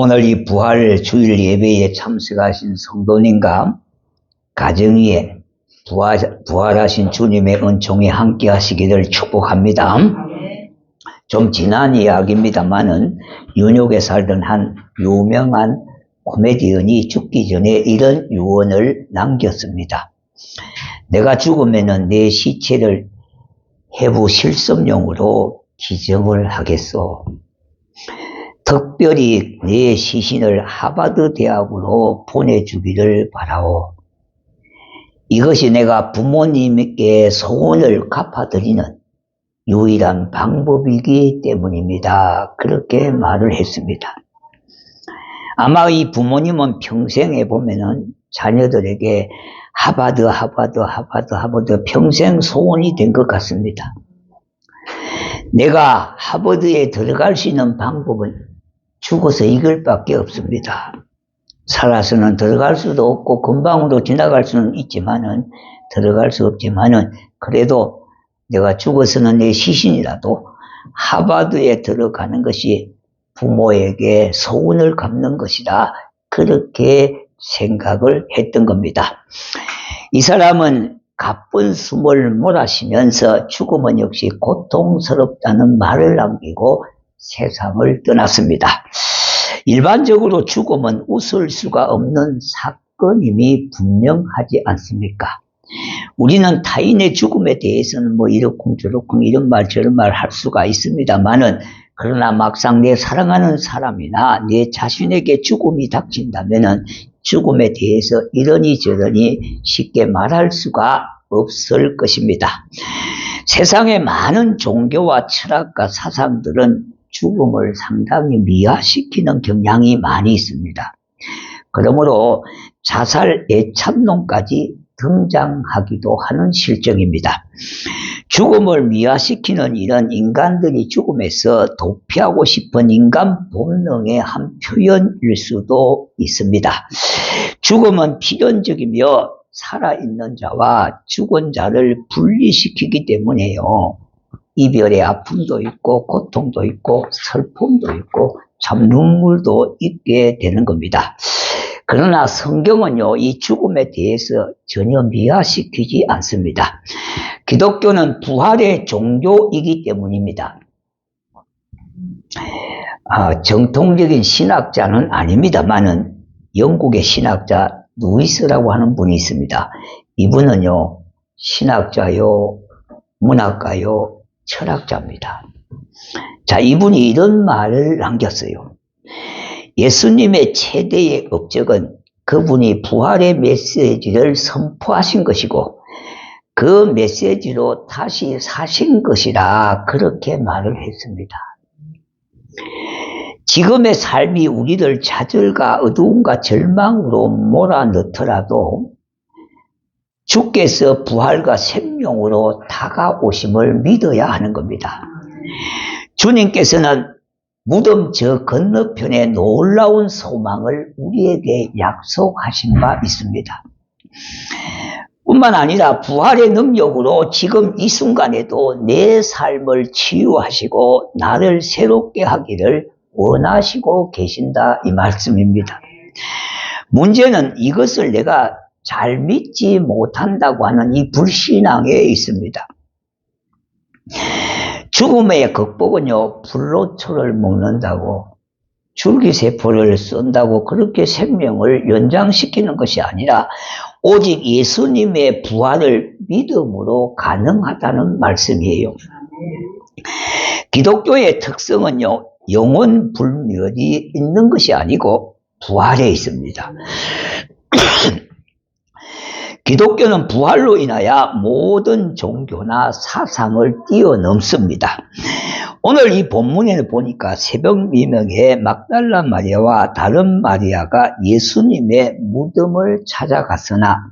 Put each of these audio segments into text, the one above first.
오늘 이 부활 주일 예배에 참석하신 성도님과 가정 위에 부활하신 주님의 은총이 함께 하시기를 축복합니다. 좀 지난 이야기입니다만은 뉴욕에 살던 한 유명한 코미디언이 죽기 전에 이런 유언을 남겼습니다. 내가 죽으면은 내 시체를 해부 실습용으로 기증을 하겠소. 특별히 내 시신을 하버드 대학으로 보내주기를 바라오. 이것이 내가 부모님께 소원을 갚아드리는 유일한 방법이기 때문입니다. 그렇게 말을 했습니다. 아마 이 부모님은 평생에 보면은 자녀들에게 하버드 평생 소원이 된 것 같습니다. 내가 하버드에 들어갈 수 있는 방법은 죽어서 이걸 밖에 없습니다. 살아서는 들어갈 수도 없고 금방으로 지나갈 수는 있지만은 들어갈 수 없지만은 그래도 내가 죽어서는 내 시신이라도 하버드에 들어가는 것이 부모에게 소원을 갚는 것이다. 그렇게 생각을 했던 겁니다. 이 사람은 가쁜 숨을 몰아쉬면서 죽음은 역시 고통스럽다는 말을 남기고 세상을 떠났습니다. 일반적으로 죽음은 웃을 수가 없는 사건임이 분명하지 않습니까? 우리는 타인의 죽음에 대해서는 뭐 이러쿵저러쿵 이런 말 저런 말 할 수가 있습니다만은 그러나 막상 내 사랑하는 사람이나 내 자신에게 죽음이 닥친다면은 죽음에 대해서 이러니 저러니 쉽게 말할 수가 없을 것입니다. 세상의 많은 종교와 철학과 사상들은 죽음을 상당히 미화시키는 경향이 많이 있습니다. 그러므로 자살 애참론까지 등장하기도 하는 실정입니다. 죽음을 미화시키는 이런 인간들이 죽음에서 도피하고 싶은 인간 본능의 한 표현일 수도 있습니다. 죽음은 필연적이며 살아있는 자와 죽은 자를 분리시키기 때문에요. 이별의 아픔도 있고 고통도 있고 슬픔도 있고 참 눈물도 있게 되는 겁니다. 그러나 성경은요, 이 죽음에 대해서 전혀 미화시키지 않습니다. 기독교는 부활의 종교이기 때문입니다. 정통적인 신학자는 아닙니다만은 영국의 신학자 루이스라고 하는 분이 있습니다. 이분은요, 신학자요, 문학가요, 철학자입니다. 자, 이분이 이런 말을 남겼어요. 예수님의 최대의 업적은 그분이 부활의 메시지를 선포하신 것이고 그 메시지로 다시 사신 것이라 그렇게 말을 했습니다. 지금의 삶이 우리를 좌절과 어두움과 절망으로 몰아넣더라도 주께서 부활과 생명으로 다가오심을 믿어야 하는 겁니다. 주님께서는 무덤 저 건너편에 놀라운 소망을 우리에게 약속하신 바 있습니다. 뿐만 아니라 부활의 능력으로 지금 이 순간에도 내 삶을 치유하시고 나를 새롭게 하기를 원하시고 계신다 이 말씀입니다. 문제는 이것을 내가 잘 믿지 못한다고 하는 이 불신앙에 있습니다. 죽음의 극복은요, 불로초를 먹는다고 줄기세포를 쏜다고 그렇게 생명을 연장시키는 것이 아니라 오직 예수님의 부활을 믿음으로 가능하다는 말씀이에요. 기독교의 특성은요, 영원 불멸이 있는 것이 아니고 부활에 있습니다. 기독교는 부활로 인하여 모든 종교나 사상을 뛰어넘습니다. 오늘 이 본문에는 보니까 새벽 미명에 막달라 마리아와 다른 마리아가 예수님의 무덤을 찾아갔으나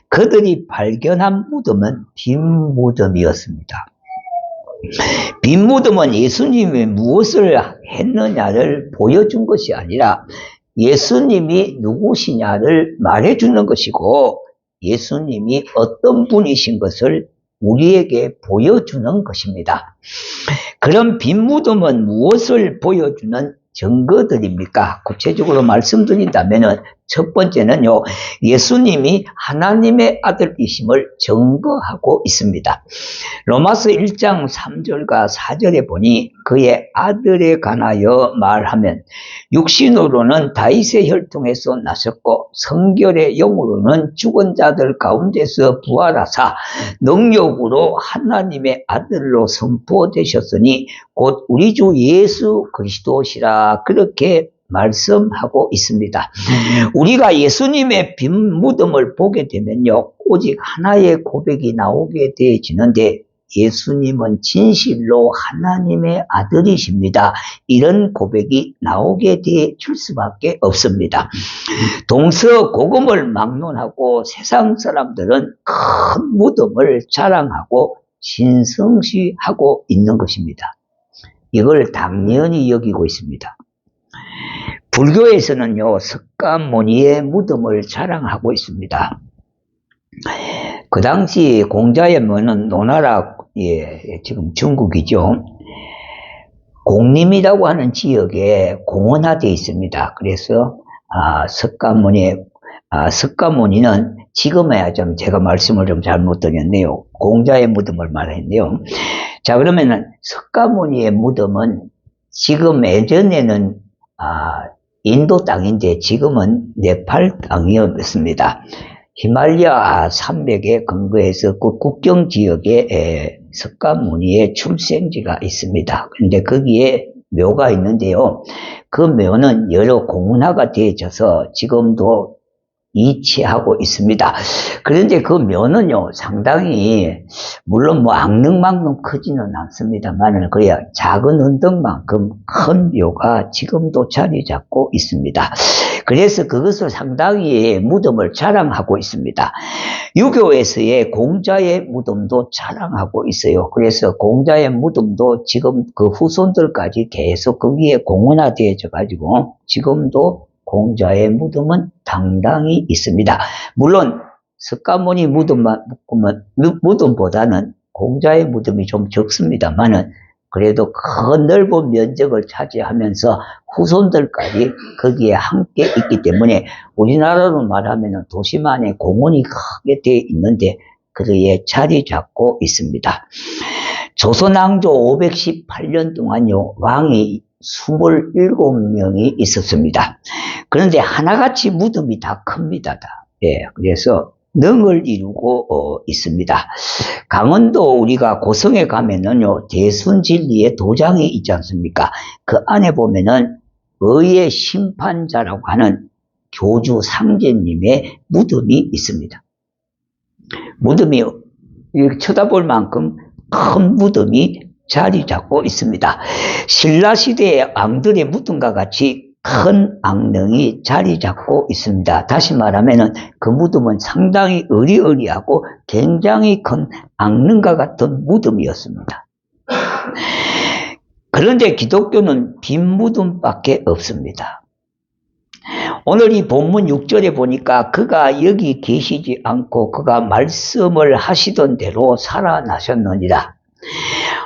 그들이 발견한 무덤은 빈 무덤이었습니다. 빈 무덤은 예수님이 무엇을 했느냐를 보여준 것이 아니라 예수님이 누구시냐를 말해주는 것이고 예수님이 어떤 분이신 것을 우리에게 보여주는 것입니다. 그런 빈 무덤은 무엇을 보여주는 증거들입니까? 구체적으로 말씀드린다면은 첫 번째는요, 예수님이 하나님의 아들이심을 증거하고 있습니다. 로마서 1장 3절과 4절에 보니 그의 아들에 관하여 말하면 육신으로는 다윗의 혈통에서 나셨고 성결의 영으로는 죽은 자들 가운데서 부활하사 능력으로 하나님의 아들로 선포되셨으니 곧 우리 주 예수 그리스도시라 그렇게 말씀하고 있습니다. 우리가 예수님의 빈 무덤을 보게 되면요, 오직 하나의 고백이 나오게 되어지는데 예수님은 진실로 하나님의 아들이십니다. 이런 고백이 나오게 될 수밖에 없습니다. 동서고금을 막론하고 세상 사람들은 큰 무덤을 자랑하고 신성시하고 있는 것입니다. 이걸 당연히 여기고 있습니다. 불교에서는요, 석가모니의 무덤을 자랑하고 있습니다. 그 당시 공자의 문은 노나라, 지금 중국이죠. 공림이라고 하는 지역에 공원화되어 있습니다. 그래서 석가모니는 지금에야 좀 제가 말씀을 좀 잘못 드렸네요. 공자의 무덤을 말했네요. 자, 그러면은 석가모니의 무덤은 지금 예전에는 인도 땅인데 지금은 네팔 땅이었습니다. 히말라야 산맥에 근거해서 그 국경 지역에 석가모니의 출생지가 있습니다. 그런데 거기에 묘가 있는데요. 그 묘는 여러 공문화가 되어져서 지금도 이치하고 있습니다. 그런데 그 묘는요, 상당히, 물론 뭐 악릉만큼 크지는 않습니다만, 그야 작은 언덕만큼 큰 묘가 지금도 자리 잡고 있습니다. 그래서 그것을 상당히 무덤을 자랑하고 있습니다. 유교에서의 공자의 무덤도 자랑하고 있어요. 그래서 공자의 무덤도 지금 그 후손들까지 계속 거기에 공헌화되어져 가지고 지금도 공자의 무덤은 당당히 있습니다. 물론 석가모니 무덤보다는 공자의 무덤이 좀 적습니다만은 그래도 큰 넓은 면적을 차지하면서 후손들까지 거기에 함께 있기 때문에 우리나라로 말하면 도시만에 공원이 크게 되어 있는데 거기에 자리 잡고 있습니다. 조선왕조 518년 동안요, 왕이 27명이 있었습니다. 그런데 하나같이 무덤이 다 큽니다. 그래서 능을 이루고 있습니다. 강원도 우리가 고성에 가면은요, 대순진리의 도장이 있지 않습니까? 그 안에 보면은 의의 심판자라고 하는 교주 상제님의 무덤이 있습니다. 무덤이 이렇게 쳐다볼 만큼 큰 무덤이 자리 잡고 있습니다. 신라시대의 왕들의 무덤과 같이 큰 앙릉이 자리 잡고 있습니다. 다시 말하면 그 무덤은 상당히 으리으리하고 굉장히 큰 앙릉과 같은 무덤이었습니다. 그런데 기독교는 빈 무덤밖에 없습니다. 오늘 이 본문 6절에 보니까 그가 여기 계시지 않고 그가 말씀을 하시던 대로 살아나셨느니라.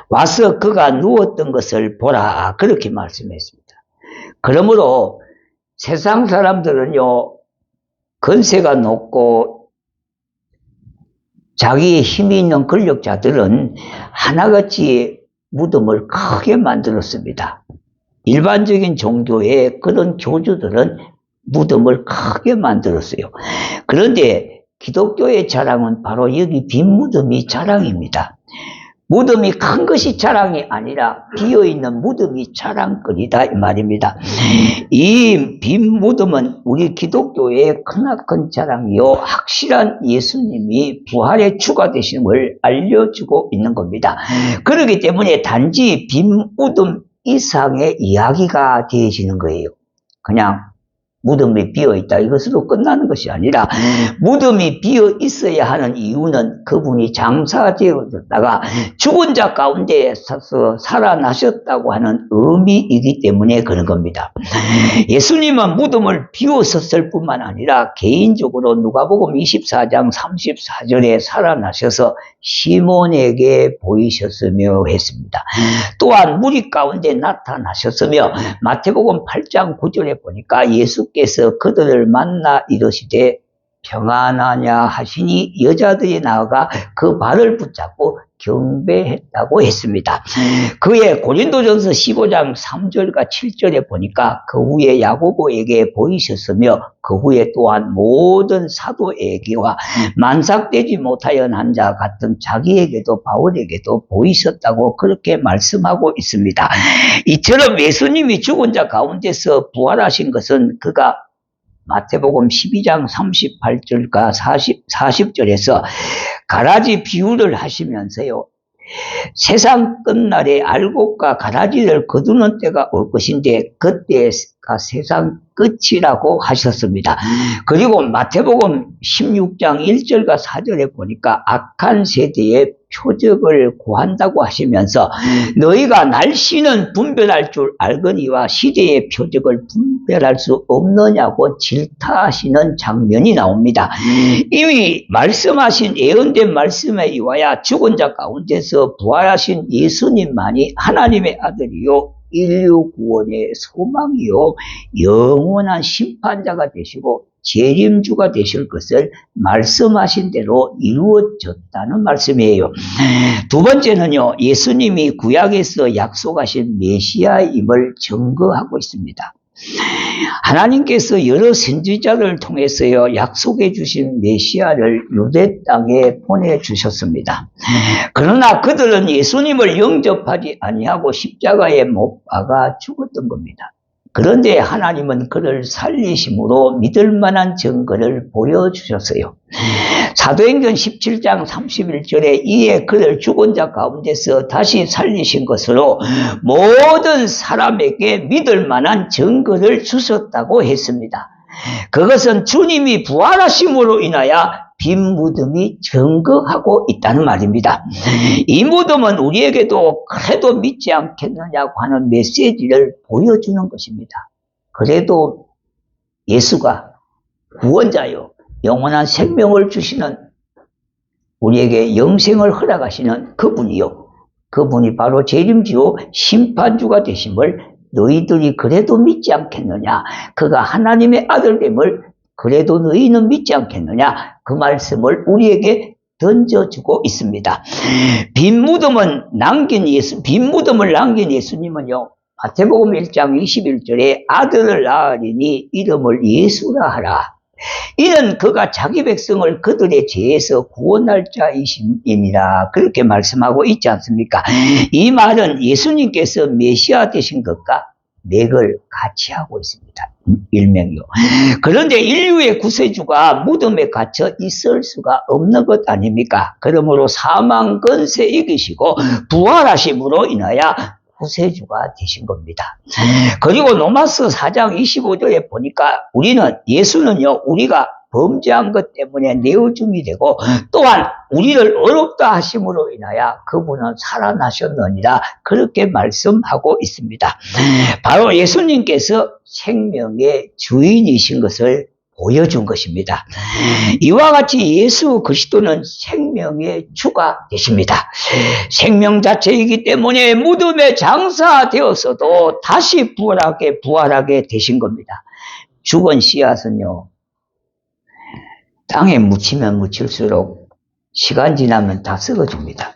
와서 그가 누웠던 것을 보라, 그렇게 말씀했습니다. 그러므로 세상 사람들은요, 건세가 높고 자기의 힘이 있는 권력자들은 하나같이 무덤을 크게 만들었습니다. 일반적인 종교의 그런 교주들은 무덤을 크게 만들었어요. 그런데 기독교의 자랑은 바로 여기 빈 무덤이 자랑입니다. 무덤이 큰 것이 자랑이 아니라 비어있는 무덤이 자랑거리다 이 말입니다. 이 빈 무덤은 우리 기독교의 크나큰 자랑이요, 확실한 예수님이 부활의 주가 되심을 알려주고 있는 겁니다. 그렇기 때문에 단지 빈 무덤 이상의 이야기가 되어지는 거예요. 그냥 무덤이 비어있다 이것으로 끝나는 것이 아니라 무덤이 비어 있어야 하는 이유는 그분이 장사되었다가 죽은 자 가운데서 살아나셨다고 하는 의미이기 때문에 그런 겁니다. 예수님은 무덤을 비웠었을 뿐만 아니라 개인적으로 누가복음 24장 34절에 살아나셔서 시몬에게 보이셨으며 했습니다. 또한 무리 가운데 나타나셨으며 마태복음 8장 9절에 보니까 예수께서 그들을 만나 이르시되 평안하냐 하시니 여자들이 나아가 그 발을 붙잡고 경배했다고 했습니다. 그의 고린도전서 15장 3절과 7절에 보니까 그 후에 야고보에게 보이셨으며 그 후에 또한 모든 사도에게와 만삭되지 못하여 난 자 같은 자기에게도 바울에게도 보이셨다고 그렇게 말씀하고 있습니다. 이처럼 예수님이 죽은 자 가운데서 부활하신 것은 그가 마태복음 12장 38절과 40절에서 가라지 비유를 하시면서요. 세상 끝날에 알곡과 가라지를 거두는 때가 올 것인데 그때가 세상 끝이라고 하셨습니다. 그리고 마태복음 16장 1절과 4절에 보니까 악한 세대의 표적을 구한다고 하시면서 너희가 날씨는 분별할 줄 알거니와 시대의 표적을 분별할 수 없느냐고 질타하시는 장면이 나옵니다. 이미 말씀하신 예언된 말씀에 의하여 죽은 자 가운데서 부활하신 예수님만이 하나님의 아들이요 인류 구원의 소망이요 영원한 심판자가 되시고 재림주가 되실 것을 말씀하신 대로 이루어졌다는 말씀이에요. 두 번째는요, 예수님이 구약에서 약속하신 메시아임을 증거하고 있습니다. 하나님께서 여러 선지자를 통해서요 약속해 주신 메시아를 유대 땅에 보내주셨습니다. 그러나 그들은 예수님을 영접하지 아니하고 십자가에 못 박아 죽었던 겁니다. 그런데 하나님은 그를 살리심으로 믿을 만한 증거를 보여주셨어요. 사도행전 17장 31절에 이에 그를 죽은 자 가운데서 다시 살리신 것으로 모든 사람에게 믿을 만한 증거를 주셨다고 했습니다. 그것은 주님이 부활하심으로 인하여 빈 무덤이 증거하고 있다는 말입니다. 이 무덤은 우리에게도 그래도 믿지 않겠느냐고 하는 메시지를 보여주는 것입니다. 그래도 예수가 구원자요 영원한 생명을 주시는 우리에게 영생을 허락하시는 그분이요. 그분이 바로 재림주요 심판주가 되심을 너희들이 그래도 믿지 않겠느냐. 그가 하나님의 아들됨을 그래도 너희는 믿지 않겠느냐. 그 말씀을 우리에게 던져주고 있습니다. 빈 무덤을 남긴 예수님은요. 마태복음 1장 21절에 아들을 낳으리니 이름을 예수라 하라. 이는 그가 자기 백성을 그들의 죄에서 구원할 자이심이니라 그렇게 말씀하고 있지 않습니까? 이 말은 예수님께서 메시아 되신 것과 맥을 같이 하고 있습니다. 일명이요. 그런데 인류의 구세주가 무덤에 갇혀 있을 수가 없는 것 아닙니까? 그러므로 사망 권세 이기시고 부활하심으로 인하여 구세주가 되신 겁니다. 그리고 로마서 4장 25절에 보니까 예수는요, 우리가 범죄한 것 때문에 내어줌이 되고 또한 우리를 어렵다 하심으로 인하여 그분은 살아나셨느니라 그렇게 말씀하고 있습니다. 바로 예수님께서 생명의 주인이신 것을 보여준 것입니다. 이와 같이 예수 그리스도는 생명의 주가 되십니다. 생명 자체이기 때문에 무덤에 장사되었어도 다시 부활하게 되신 겁니다. 죽은 씨앗은요, 땅에 묻히면 묻힐수록 시간 지나면 다 썩어집니다.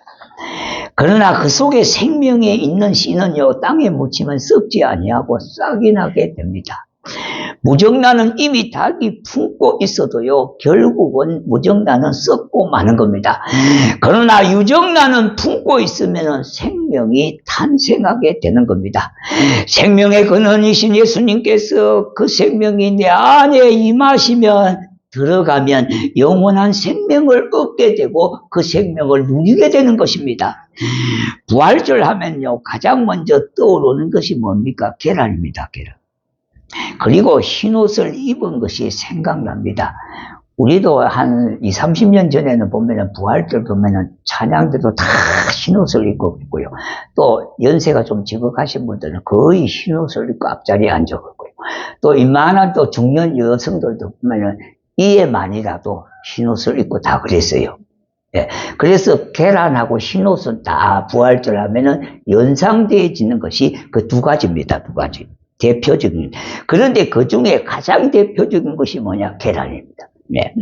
그러나 그 속에 생명에 있는 씨는요, 땅에 묻히면 썩지 아니하고 싹이 나게 됩니다. 무정란은 이미 닭이 품고 있어도요, 결국은 무정란은 썩고 마는 겁니다. 그러나 유정란은 품고 있으면 생명이 탄생하게 되는 겁니다. 생명의 근원이신 예수님께서 그 생명이 내 안에 임하시면 들어가면 영원한 생명을 얻게 되고 그 생명을 누리게 되는 것입니다. 부활절 하면요, 가장 먼저 떠오르는 것이 뭡니까? 계란입니다, 계란. 그리고 흰옷을 입은 것이 생각납니다. 우리도 한 20, 30년 전에는 보면은 부활절 보면은 찬양대도 다 흰옷을 입고 있고요. 또 연세가 좀 지극하신 분들은 거의 흰옷을 입고 앞자리에 앉아 있고요. 또 이만한 또 중년 여성들도 보면은 이에만이라도 흰옷을 입고 다 그랬어요. 예. 그래서 계란하고 흰옷은 다 부활절 하면은 연상되어지는 것이 그 두 가지입니다. 두 가지. 대표적인. 그런데 그 중에 가장 대표적인 것이 뭐냐? 계란입니다. 네.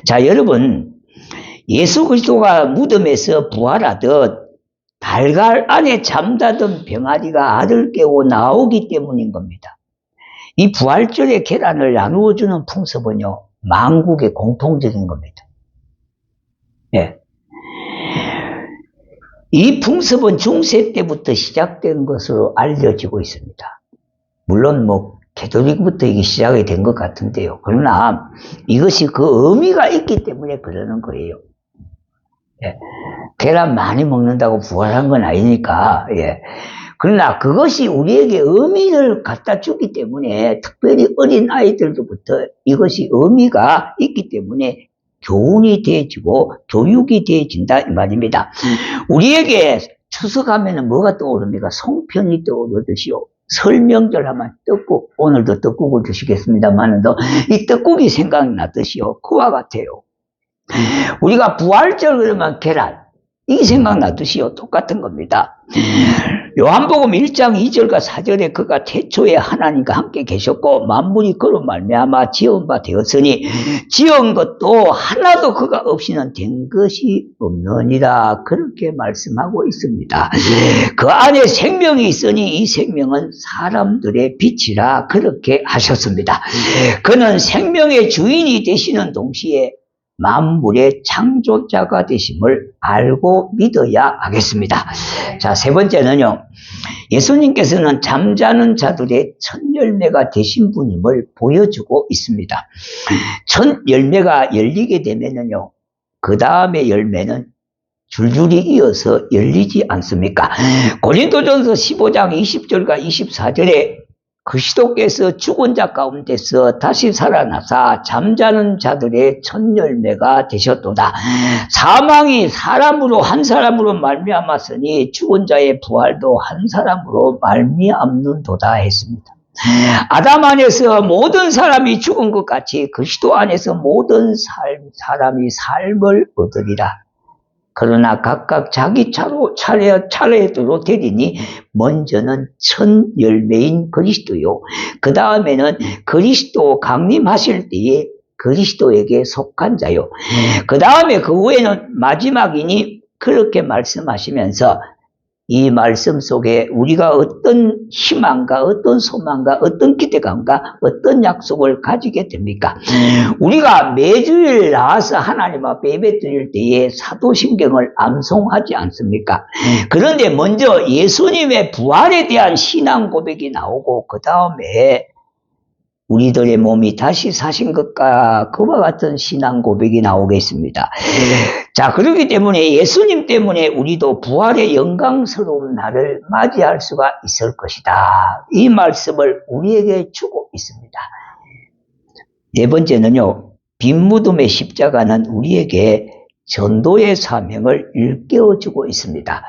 자, 여러분, 예수 그리스도가 무덤에서 부활하듯 달걀 안에 잠자던 병아리가 알을 깨고 나오기 때문인 겁니다. 이 부활절에 계란을 나누어주는 풍습은요, 만국의 공통적인 겁니다. 예. 이 풍습은 중세 때부터 시작된 것으로 알려지고 있습니다. 물론 개도릭부터 이게 시작이 된 것 같은데요. 그러나 이것이 그 의미가 있기 때문에 그러는 거예요. 예. 계란 많이 먹는다고 부활한 건 아니니까. 예. 그러나 그것이 우리에게 의미를 갖다 주기 때문에 특별히 어린 아이들로부터 이것이 의미가 있기 때문에 교훈이 되어지고 교육이 되어진다 이 말입니다. 우리에게 추석하면 뭐가 떠오릅니까? 송편이 떠오르듯이요. 설명절 하면 떡국, 오늘도 떡국을 드시겠습니다만 이 떡국이 생각나듯이요. 그와 같아요. 우리가 부활절 그러면 계란, 이게 생각나듯이요. 똑같은 겁니다. 요한복음 1장 2절과 4절에 그가 태초에 하나님과 함께 계셨고 만물이 그로 말미암아 지은 바 되었으니 지은 것도 하나도 그가 없이는 된 것이 없느니라 그렇게 말씀하고 있습니다. 그 안에 생명이 있으니 이 생명은 사람들의 빛이라 그렇게 하셨습니다. 그는 생명의 주인이 되시는 동시에 만물의 창조자가 되심을 알고 믿어야 하겠습니다. 자, 세 번째는요. 예수님께서는 잠자는 자들의 첫 열매가 되신 분임을 보여주고 있습니다. 첫 열매가 열리게 되면은요. 그 다음에 열매는 줄줄이 이어서 열리지 않습니까? 고린도전서 15장 20절과 24절에 그리스도께서 죽은 자 가운데서 다시 살아나사 잠자는 자들의 첫 열매가 되셨도다. 사망이 사람으로 한 사람으로 말미암았으니 죽은 자의 부활도 한 사람으로 말미암는도다 했습니다. 아담 안에서 모든 사람이 죽은 것 같이 그리스도 안에서 모든 사람이 삶을 얻으리라. 그러나 각각 자기 차례대로 되리니 먼저는 첫 열매인 그리스도요. 그 다음에는 그리스도 강림하실 때에 그리스도에게 속한 자요. 그 다음에 그 후에는 마지막이니 그렇게 말씀하시면서 이 말씀 속에 우리가 어떤 희망과 어떤 소망과 어떤 기대감과 어떤 약속을 가지게 됩니까? 우리가 매주일 나와서 하나님 앞에 예배 드릴 때에 사도신경을 암송하지 않습니까? 그런데 먼저 예수님의 부활에 대한 신앙 고백이 나오고 그 다음에 우리들의 몸이 다시 사신 것과 그와 같은 신앙 고백이 나오겠습니다. 자, 그렇기 때문에 예수님 때문에 우리도 부활의 영광스러운 날을 맞이할 수가 있을 것이다. 이 말씀을 우리에게 주고 있습니다. 네 번째는요, 빈 무덤의 십자가는 우리에게 전도의 사명을 일깨워주고 있습니다.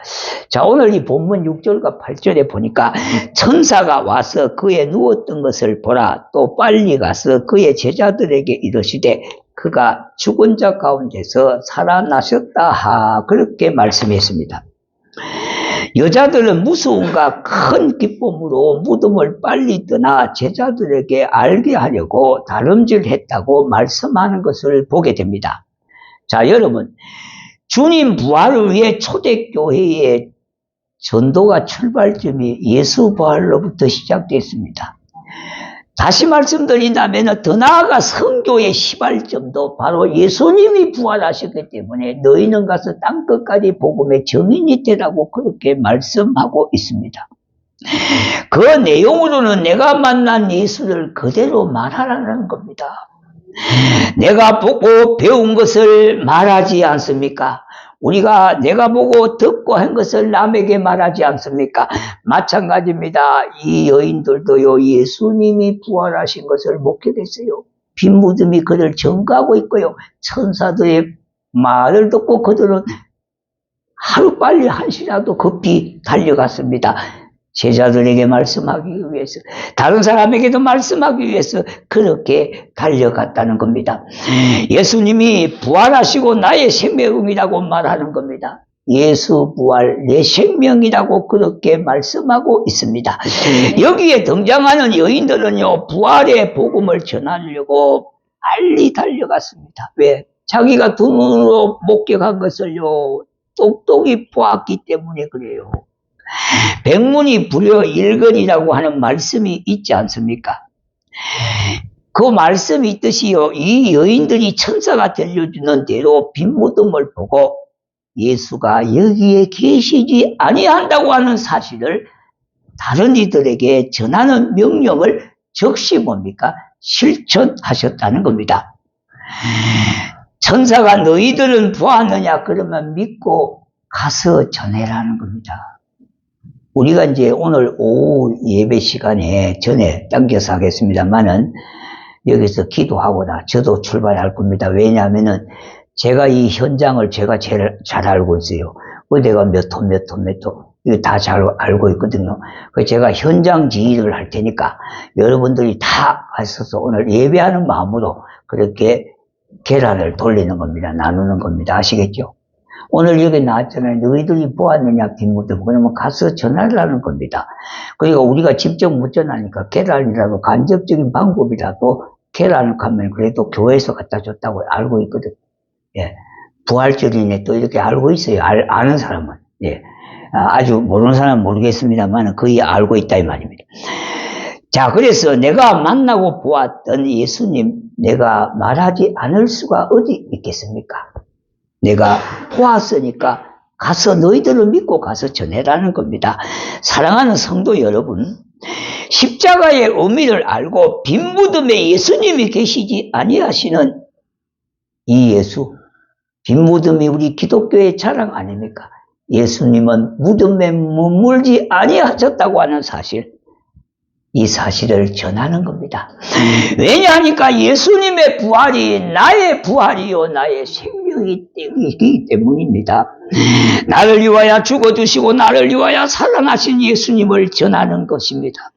자, 오늘 이 본문 6절과 8절에 보니까 천사가 와서 그의 누웠던 것을 보라. 또 빨리 가서 그의 제자들에게 이르시되 그가 죽은 자 가운데서 살아나셨다. 그렇게 말씀했습니다. 여자들은 무서움과 큰 기쁨으로 무덤을 빨리 떠나 제자들에게 알게 하려고 다름질했다고 말씀하는 것을 보게 됩니다. 자, 여러분, 주님 부활을 위해 초대교회의 전도가 출발점이 예수 부활로부터 시작됐습니다. 다시 말씀드린다면 더 나아가 선교의 시발점도 바로 예수님이 부활하셨기 때문에 너희는 가서 땅끝까지 복음의 증인이 되라고 그렇게 말씀하고 있습니다. 그 내용으로는 내가 만난 예수를 그대로 말하라는 겁니다. 내가 보고 배운 것을 말하지 않습니까? 우리가 내가 보고 듣고 한 것을 남에게 말하지 않습니까? 마찬가지입니다. 이 여인들도요, 예수님이 부활하신 것을 목격했어요. 빈 무덤이 그를 증거하고 있고요. 천사들의 말을 듣고 그들은 하루빨리 한시라도 급히 달려갔습니다. 제자들에게 말씀하기 위해서, 다른 사람에게도 말씀하기 위해서 그렇게 달려갔다는 겁니다. 예수님이 부활하시고 나의 생명이라고 말하는 겁니다. 예수 부활 내 생명이라고 그렇게 말씀하고 있습니다. 여기에 등장하는 여인들은요, 부활의 복음을 전하려고 빨리 달려갔습니다. 왜? 자기가 두 눈으로 목격한 것을요, 똑똑히 보았기 때문에 그래요. 백문이 불여일견이라고 하는 말씀이 있지 않습니까? 그 말씀이 있듯이요, 이 여인들이 천사가 들려주는 대로 빈 무덤을 보고 예수가 여기에 계시지 아니한다고 하는 사실을 다른 이들에게 전하는 명령을 즉시 뭡니까? 실천하셨다는 겁니다. 천사가 너희들은 보았느냐? 그러면 믿고 가서 전해라는 겁니다. 우리가 이제 오늘 오후 예배 시간에 전에 당겨서 하겠습니다만은 여기서 기도하고나 저도 출발할 겁니다. 왜냐하면은 제가 이 현장을 제가 제일 잘 알고 있어요. 어디가 몇 호, 이거 다 잘 알고 있거든요. 그래서 제가 현장 지휘를 할 테니까 여러분들이 다 가셔서 오늘 예배하는 마음으로 그렇게 계란을 돌리는 겁니다. 나누는 겁니다. 아시겠죠? 오늘 여기 나왔잖아요. 너희들이 보았느냐, 빈 무덤. 그러면 가서 전하라는 겁니다. 그러니까 우리가 직접 못 전하니까 계란이라도 간접적인 방법이라도 계란을 가면 그래도 교회에서 갖다 줬다고 알고 있거든. 예. 부활절이네 또 이렇게 알고 있어요. 아는 사람은. 예. 아주 모르는 사람은 모르겠습니다만 거의 알고 있다 이 말입니다. 자, 그래서 내가 만나고 보았던 예수님, 내가 말하지 않을 수가 어디 있겠습니까? 내가 보았으니까 가서 너희들을 믿고 가서 전해라는 겁니다. 사랑하는 성도 여러분, 십자가의 의미를 알고 빈 무덤에 예수님이 계시지 아니하시는 이 예수, 빈 무덤이 우리 기독교의 자랑 아닙니까? 예수님은 무덤에 머물지 아니하셨다고 하는 사실, 이 사실을 전하는 겁니다. 왜냐하니까 예수님의 부활이 나의 부활이요 나의 생명이기 때문입니다. 나를 위하여 죽어주시고 나를 위하여 살아나신 예수님을 전하는 것입니다.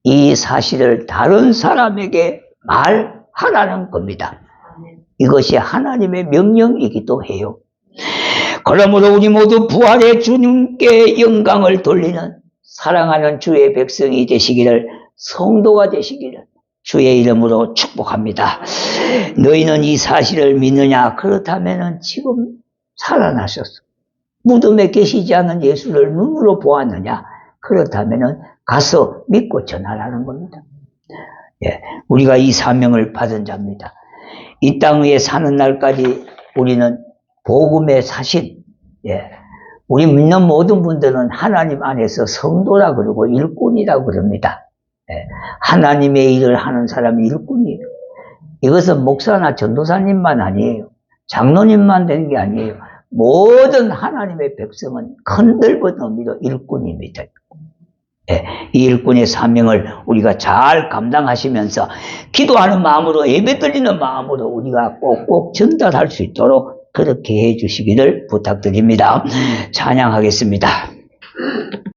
이 사실을 다른 사람에게 말하라는 겁니다. 이것이 하나님의 명령이기도 해요. 그러므로 우리 모두 부활의 주님께 영광을 돌리는 사랑하는 주의 백성이 되시기를, 성도가 되시기를 주의 이름으로 축복합니다. 너희는 이 사실을 믿느냐? 그렇다면 지금 살아나셨어. 무덤에 계시지 않은 예수를 눈으로 보았느냐? 그렇다면 가서 믿고 전하라는 겁니다. 예, 우리가 이 사명을 받은 자입니다. 이 땅 위에 사는 날까지 우리는 복음의 사실, 예, 우리 믿는 모든 분들은 하나님 안에서 성도라 그러고 일꾼이라고 그럽니다. 예, 하나님의 일을 하는 사람이 일꾼이에요. 이것은 목사나 전도사님만 아니에요. 장로님만 되는 게 아니에요. 모든 하나님의 백성은 큰 넓은 의미로 일꾼입니다. 예, 이 일꾼의 사명을 우리가 잘 감당하시면서 기도하는 마음으로, 예배드리는 마음으로 우리가 꼭꼭 전달할 수 있도록 그렇게 해주시기를 부탁드립니다. 찬양하겠습니다.